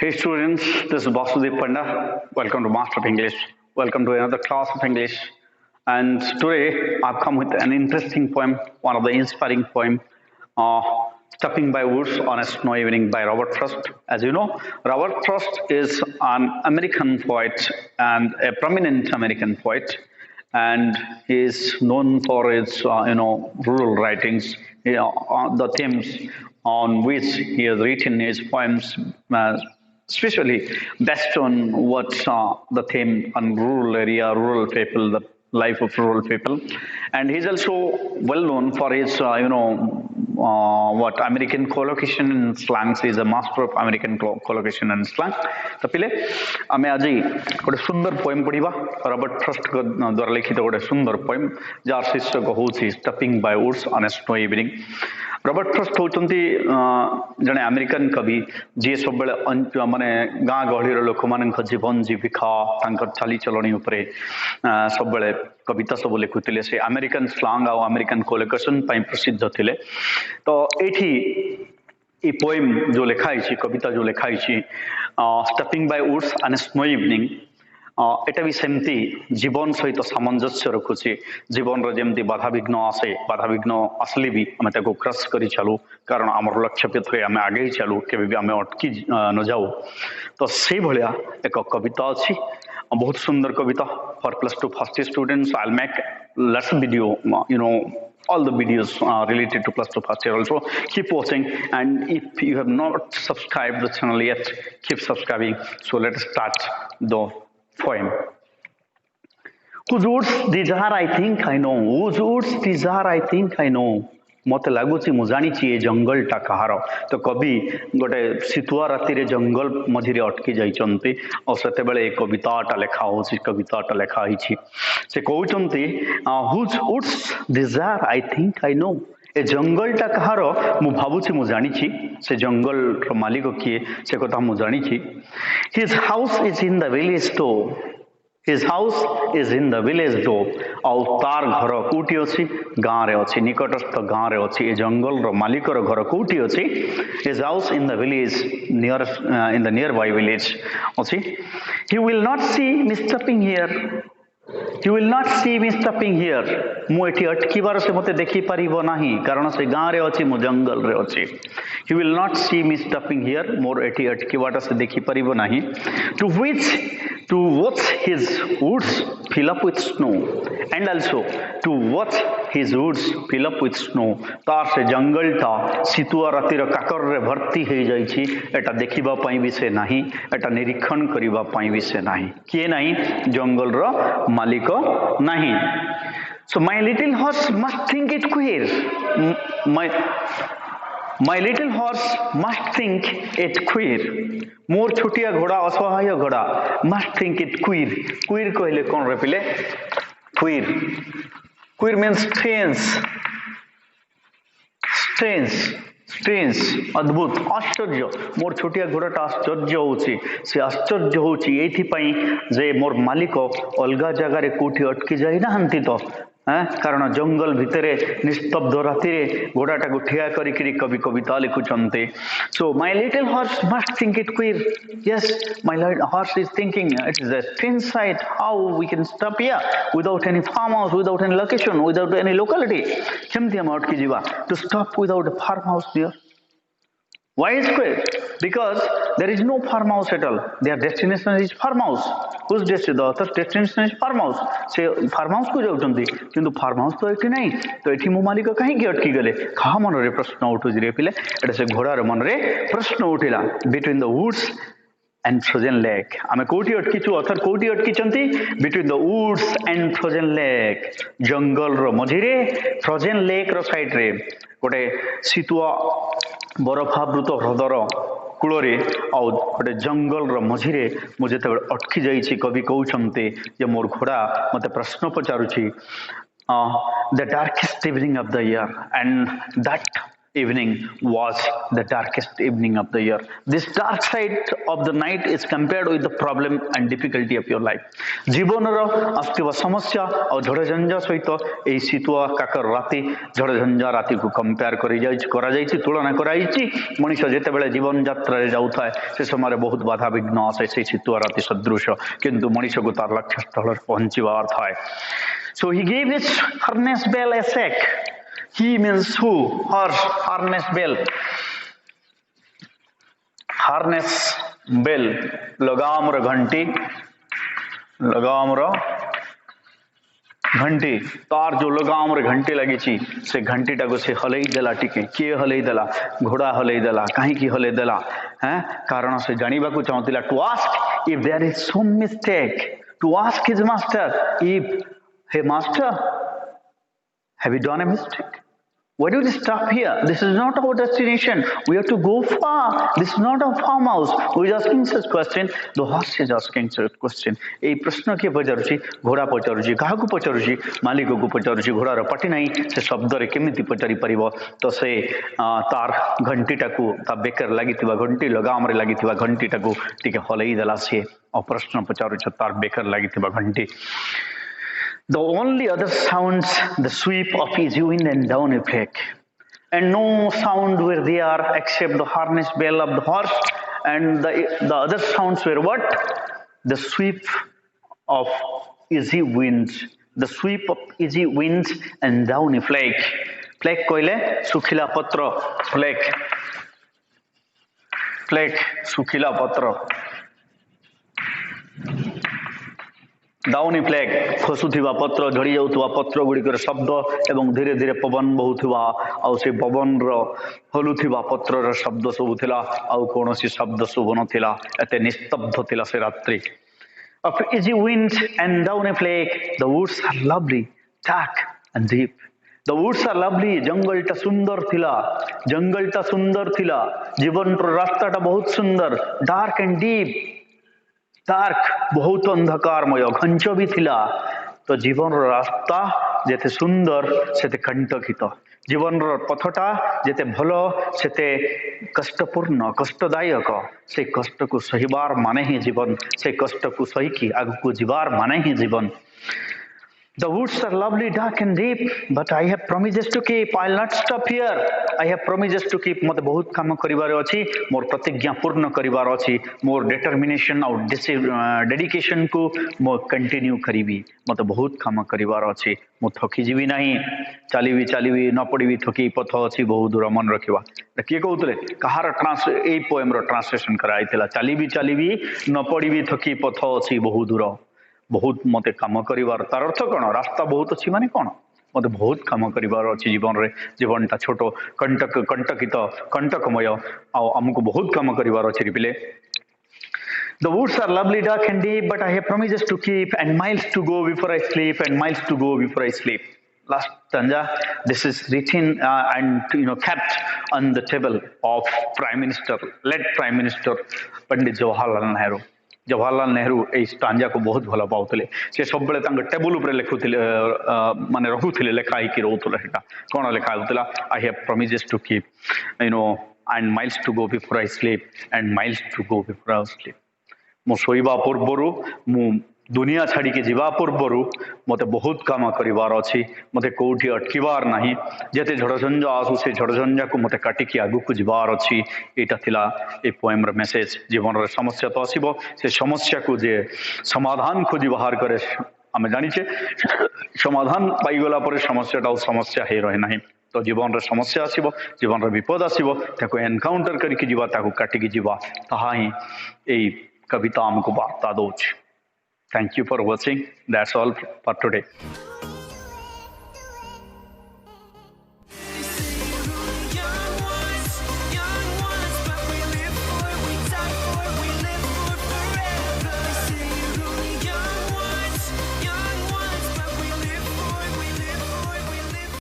Hey students, this is Basudev Panda. Welcome to Master of English. Welcome to another class of English. And today I've come with an interesting poem, one of the inspiring poem, uh, Stepping by Woods on a Snow Evening by Robert Frost. As you know, Robert Frost is an American poet and a prominent American poet, and he is known for his rural writings, the themes on which he has written his poems, especially based on what the theme on rural area, rural people, the life of rural people. And he's also well known for his what American collocation and slangs. He's a master of American collocation and slang. तो पिले आमे आज गोटे सुंदर poem पढ़िबा Robert Frost द्वारा लिखित गोटे सुंदर पोएम जार शीर्षक होउछि stepping by woods on a snow evening. Robert Frost होउचंती जने अमेरिकन कवि जी सब बेले माने गाँ गहलीर लोक मानक जीवन जीविका तांकर चाली चलणी उपरे सब बेले कविता सब लिखुतिले से अमेरिकन स्लांग आ अमेरिकन कोलोकेशन पई प्रसिद्ध थिले। तो एठी ई पोएम जो लिखाई कविता जो लिखाई stopping by woods on a snow evening एटा भी सेमती जीवन सहित सामंजस्य रखुची। जीवन जमती बाधा विघ्न आसे बाधा विघ्न आसले भी आम क्रस कर चलू कारण आम लक्ष्य पथरे आम आगे चलू के आम अटकी न जाऊ। तो से भाया एक कविता अच्छी बहुत सुंदर कविता for +2 first students. I will make lets video all the videos related to +2 first year also. Keep watching, and if you have not subscribed the channel yet, keep subscribing. So let us start the poem. Whose woods these are, I think I know. Whose woods these are, I think I know. मत लगुच मु जानी ए जंगल टा कहार। तो कवि गोटे शीतुआ राति रे जंगल मझिरे अटकी जाइचंती और सेते बेले कविताटा लेखा होछि कविताटा लेखा होइछि से कहउचंती whose woods this are I think I know. ए जंगल टा कहार मु भाबुछि मु जानिछि से जंगल रो मालिक किए से कथा मु जानिछि। His house is in the village though. His house is in the village door. और तार घर कोठी अछि गाँ रे अछि निकटस्थ गाँ रे अछि। ए जंगल रो मालिक रो घर कोठी अछि। His house in the village near in the nearby village अछि। He will not see me stepping here. He will not see me stepping here. मु एठी अटकीबार से मते देखि परिबो नाही कारण से गाँ रे अछि मु जंगल रे अछि। He will not see me stepping here. मोर एठी अटकीबाटा से देखि परिबो नाही। To watch his woods fill up with snow, and also to watch his woods fill up with snow. तार से जंगल टा शीतुआ रातिर काकर रे भर्ती हे जाइछि एटा देखिबा पई विषय नाही एटा निरीक्षण करिबा पई विषय नाही। किए नाही जंगल रो मालिक नाही। So my little horse must think it queer. My little horse must think it queer. मोर छोटिया घोड़ा असहाय घोड़ा must think it queer. Queer कहले कौन रे पिले? Queer. Queer means strange. Strange अद्भुत आश्चर्य। मोर छोटिया घोड़ाटा आश्चर्य होची से आश्चर्य होची एथि पई जे मोर मालिक अलगा जगह रे कोठी अटकी जाई नाहंती तो कारण जंगल भितरे निस्तब्ध राति घोड़ाटा को ठिया करी कवि कविता लिखुचंते। So my little horse must think it queer. Yes my horse is thinking it is a strange sight how we can stop here without any farm house without any location without any locality. केमती हम अटकी जीवा to stop without a farm house here. Why is queer? Because there is no farmhouse at all. Their destination is farmhouse. Whose destination? The author's destination is farmhouse. से farmhouse को जाउचंती किंतु farmhouse तो एठी नहीं। तो एठी मु मालिक कहीं के अटकी गले कहा मन रे प्रश्न उठु지 रे पिले एटा से घोड़ा रे मन रे प्रश्न उठिला। Between the woods and frozen lake. आमे कोठी अटकी छु author कोठी अटकी चंती between the woods and frozen lake. जंगल रो मझिरे frozen lake रो साइड रे गोटे शीतुआ बरफावृत ह्रदर कूଳରେ ଆଉ ଗୋଟେ ଜଙ୍ଗଲର ମଝିରେ ମୁଁ ଯେତେବେଳେ ଅଟକି ଯାଇଛି କବି କହୁଛନ୍ତି ଯେ ମୋର ଘୋଡ଼ା ମୋତେ ପ୍ରଶ୍ନ ପଚାରୁଛି the darkest evening of the year and that evening was the darkest evening of the year. This dark side of the night is compared with the problem and difficulty of your life. जीवनर आसुवा समस्या और झड़झंझा सहित यही शीतुआ काकर राति झड़झंझा राति को compare तुलना कराई मनीष जितेबाला जीवन यात्रा जाऊे से समय बहुत बाधा विघ्न आसे से शीतुआ राति सदृश किंतु मनीष को तार लक्ष्य स्थल पहुंचवार था. So he gave his harness bell a shake. He means who? Horse, harness bell. Harness bell. लगाम र घंटी तार जो लगाम रे घंटी लगी से घंटी टाको से हलई देला टिके किए हलई देला घोड़ा हलई देला कहीं की हलई देला हैं कारण से जानिबा को चाहतिला to ask if there is some mistake to ask his master if hey master have you done a mistake. Why do we stop here? This is not our destination. We have to go far. This is not our farmhouse. Who is asking such question? The horse is asking such question. ए प्रश्न के पचारुची घोड़ा पचारुची कहा को पचारुची मालिक को पचारुची घोड़ा पाटी नहीं से शब्द रे केमिति पचारि परिबो तो से तार घंटी टाकू ता बेकर लागिथिबा घंटी लगाम रे लागिथिबा घंटी टाकू टिके हलई देला से और प्रश्न पचारुची तार बेकर लागिथिबा घंटी. The only other sounds the sweep of easy wind and downy flake, and no sound were there except the harness bell of the horse, and the other sounds were what? The sweep of easy winds, the sweep of easy winds and downy flake. Flake koile sukhila patra, flake sukhila patra. Downy flake खसुवा पत्र झड़ी जाऊा पत्र गुड़िकर शब्द एवं धीरे धीरे पवन बहुवा आउ से पवन हलुवा पत्र शब्द सबू थिला आउ कौन शब्द शुभ नथिला एते निस्तब्ध थिला से रात्रि. After easy winds and downy flake, the woods are lovely, dark and deep. The woods are lovely. जंगलटा सुंदर थिला जीवन रास्ता बहुत सुंदर. डार्क एंड डीप, डार्क बहुत अंधकारमय घंच भी थिला. तो जीवन रास्ता जेते सुंदर सेते कंटकित. जीवन पथटा जेते भलो सेते कष्टपूर्ण कष्टदायक. से कष्ट को सहीबार माने ही जीवन. से कष्ट को सहीकी आगु को जीवार माने ही जीवन. The woods are lovely, dark and deep, but I have promises to keep. I'll not stop here. I have promises to keep. मते बहुत काम करिवार अछि, मोर प्रतिज्ञा पूर्ण करिवार अछि, मोर डिटरमिनेशन और डेडिकेशन को मो कंटिन्यू करिवि. मते बहुत काम करिवार अछि, मो थकी जीवी नाही. चालिबी न पड़िबी थकी पथ अछि बहुत दूर मन रखिवा. किए कहउतले कहार ट्रांस ए पोएम रो ट्रांसलेशन कराइतिला. चालिबी न पड़िबी थकी पथ अछि बहुत दूर. बहुत मते काम करिवार तार अर्थ कौन? रास्ता बहुत अच्छी माने कौन? मते बहुत काम करिवार अच्छी जीवन रे. जीवनटा छोट कंटकित कंटकमय आमको बहुत काम करिवार अच्छी. रिपिले The woods are lovely, dark and deep, but I have promises to keep and miles to go before I sleep and miles to go before I sleep. Last stanza, this is written and kept on the table of late Prime Minister Pandit Jawaharlal Nehru. Jawaharlal Nehru ए stanza को बहुत भल पाउतले. से सब बेले तांग table ऊपर लिखुथिले माने रहुथिले लेखाई कि रहुतले. हेटा कोन लेखा होतला? I have promises to keep and miles to go before I sleep and miles to go before I sleep. मो सोइबा पूर्वरु मु दुनिया छाड़ी के जीवा पूर्वरु मते बहुत काम करिवार अछि. मते कोठी अटकीवार नाही. जेते झड़झंझा आसु से झड़झंझा को मते काटिकी आगु को जीवार अछि. एटा थिला ए पोएम रे मेसेज. जीवन रे समस्या तो आसीबो, से समस्या को जे समाधान खोजी बाहर करे आमे जानिछे. समाधान पाई गला पर समस्याटा समस्या हे रहे नाही. तो जीवन रे समस्या आसीबो, जीवन रे विपद आसीबो, ताको एनकाउंटर करिकी जीवा, ताको काटिकी जीवा. ताहा ही ए कविता हमको वार्ता दोछ. Thank you for watching. That's all for today.